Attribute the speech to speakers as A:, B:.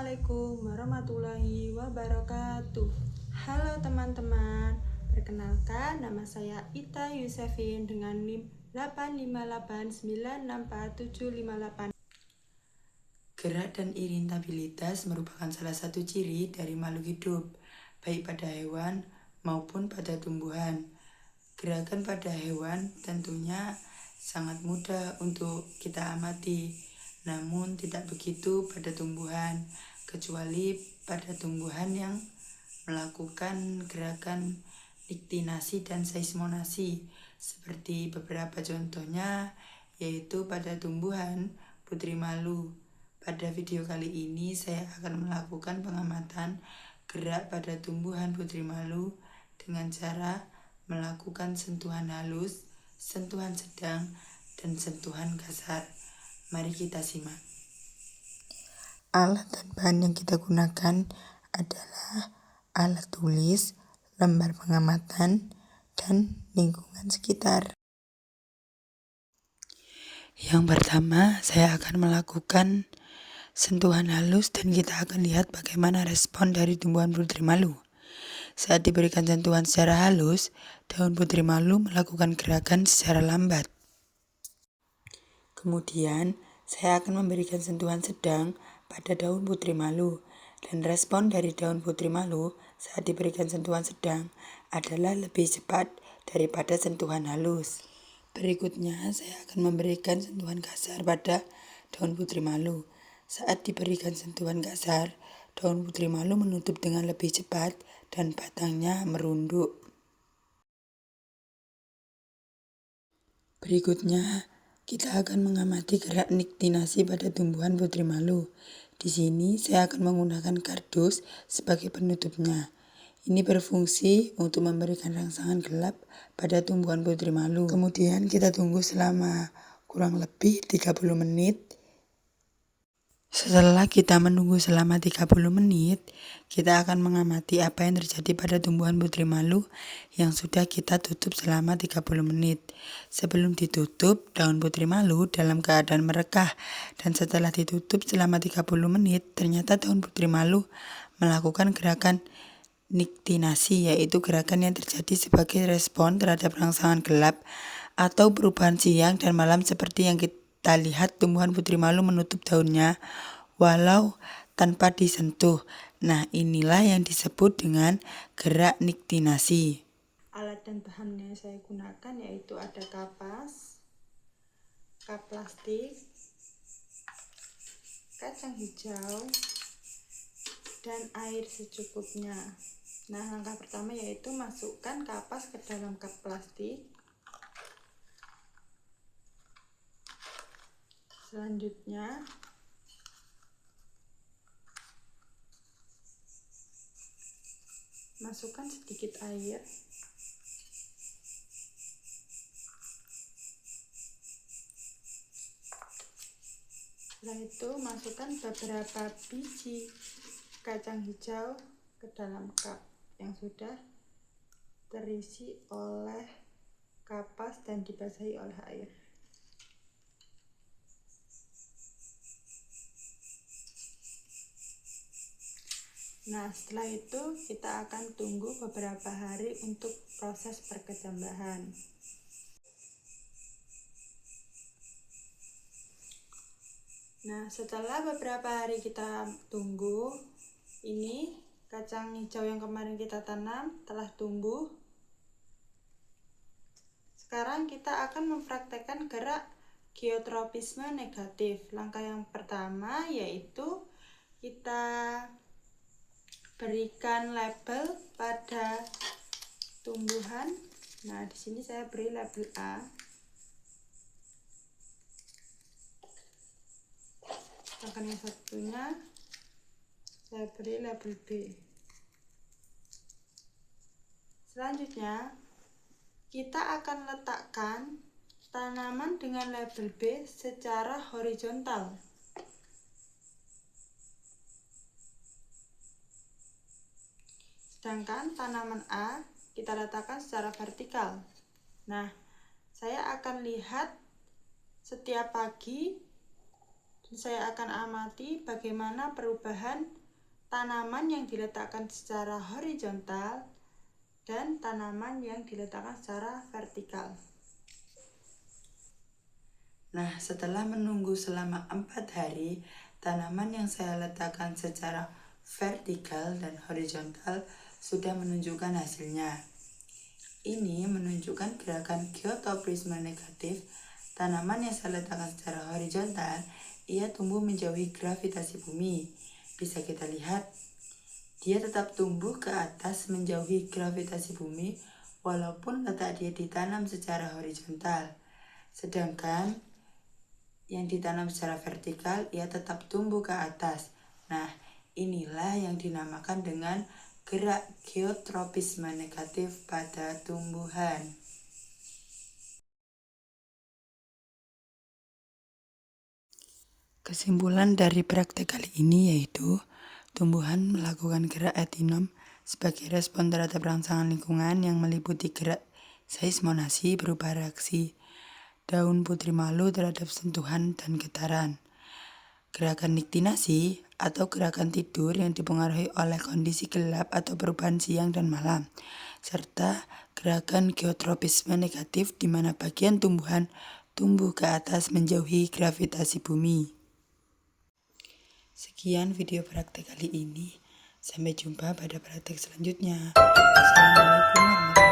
A: Assalamualaikum warahmatullahi wabarakatuh. Halo teman-teman, perkenalkan nama saya Ita Yusefin dengan NIM 858964758.
B: Gerak dan irintabilitas merupakan salah satu ciri dari makhluk hidup, baik pada hewan maupun pada tumbuhan. Gerakan pada hewan tentunya sangat mudah untuk kita amati, namun tidak begitu pada tumbuhan, kecuali pada tumbuhan yang melakukan gerakan niktinasi dan seismonasi, seperti beberapa contohnya, yaitu pada tumbuhan putri malu. Pada video kali ini saya akan melakukan pengamatan gerak pada tumbuhan putri malu dengan cara melakukan sentuhan halus, sentuhan sedang, dan sentuhan kasar. Mari kita simak. Alat dan bahan yang kita gunakan adalah alat tulis, lembar pengamatan, dan lingkungan sekitar. Yang pertama, saya akan melakukan sentuhan halus dan kita akan lihat bagaimana respon dari tumbuhan putri malu. Saat diberikan sentuhan secara halus, daun putri malu melakukan gerakan secara lambat. Kemudian, saya akan memberikan sentuhan sedang pada daun putri malu, dan respon dari daun putri malu saat diberikan sentuhan sedang adalah lebih cepat daripada sentuhan halus. Berikutnya, saya akan memberikan sentuhan kasar pada daun putri malu. Saat diberikan sentuhan kasar, daun putri malu menutup dengan lebih cepat dan batangnya merunduk. Berikutnya, kita akan mengamati gerak niktinasi pada tumbuhan putri malu. Di sini saya akan menggunakan kardus sebagai penutupnya. Ini berfungsi untuk memberikan rangsangan gelap pada tumbuhan putri malu. Kemudian kita tunggu selama kurang lebih 30 menit. Setelah kita menunggu selama 30 menit, kita akan mengamati apa yang terjadi pada tumbuhan putri malu yang sudah kita tutup selama 30 menit. Sebelum ditutup, daun putri malu dalam keadaan merekah, dan setelah ditutup selama 30 menit, ternyata daun putri malu melakukan gerakan niktinasi, yaitu gerakan yang terjadi sebagai respon terhadap rangsangan gelap atau perubahan siang dan malam seperti yang kita lihat tumbuhan putri malu menutup daunnya walau tanpa disentuh. Nah, inilah yang disebut dengan gerak niktinasi.
A: Alat dan bahan yang saya gunakan yaitu ada kapas, kap plastik, kacang hijau, dan air secukupnya. Nah, langkah pertama yaitu masukkan kapas ke dalam kap plastik. Selanjutnya, masukkan sedikit air. Setelah itu, masukkan beberapa biji kacang hijau ke dalam kap yang sudah terisi oleh kapas dan dibasahi oleh air. Nah, setelah itu kita akan tunggu beberapa hari untuk proses perkecambahan. Nah, setelah beberapa hari kita tunggu, ini kacang hijau yang kemarin kita tanam telah tumbuh. Sekarang kita akan mempraktekkan gerak geotropisme negatif. Langkah yang pertama yaitu kita berikan label pada tumbuhan. Nah, di sini saya beri label A. Sedangkan yang satunya saya beri label B. Selanjutnya, kita akan letakkan tanaman dengan label B secara horizontal. Sedangkan tanaman A kita letakkan secara vertikal. Nah, saya akan lihat setiap pagi, saya akan amati bagaimana perubahan tanaman yang diletakkan secara horizontal dan tanaman yang diletakkan secara vertikal.
B: Nah, setelah menunggu selama 4 hari, tanaman yang saya letakkan secara vertikal dan horizontal sudah menunjukkan hasilnya. Ini menunjukkan gerakan geotropisme negatif. Tanaman yang saya letakkan secara horizontal, ia tumbuh menjauhi gravitasi bumi. Bisa kita lihat, dia tetap tumbuh ke atas menjauhi gravitasi bumi walaupun letak dia ditanam secara horizontal. Sedangkan yang ditanam secara vertikal, ia tetap tumbuh ke atas. Nah, inilah yang dinamakan dengan gerak geotropisme negatif pada tumbuhan. Kesimpulan dari praktek kali ini yaitu tumbuhan melakukan gerak etinom sebagai respon terhadap rangsangan lingkungan yang meliputi gerak seismonasi berupa reaksi daun putri malu terhadap sentuhan dan getaran. Gerakan niktinasi atau gerakan tidur yang dipengaruhi oleh kondisi gelap atau perubahan siang dan malam, serta gerakan geotropisme negatif di mana bagian tumbuhan tumbuh ke atas menjauhi gravitasi bumi. Sekian video praktek kali ini. Sampai jumpa pada praktek selanjutnya. Assalamualaikum warahmatullahi wabarakatuh.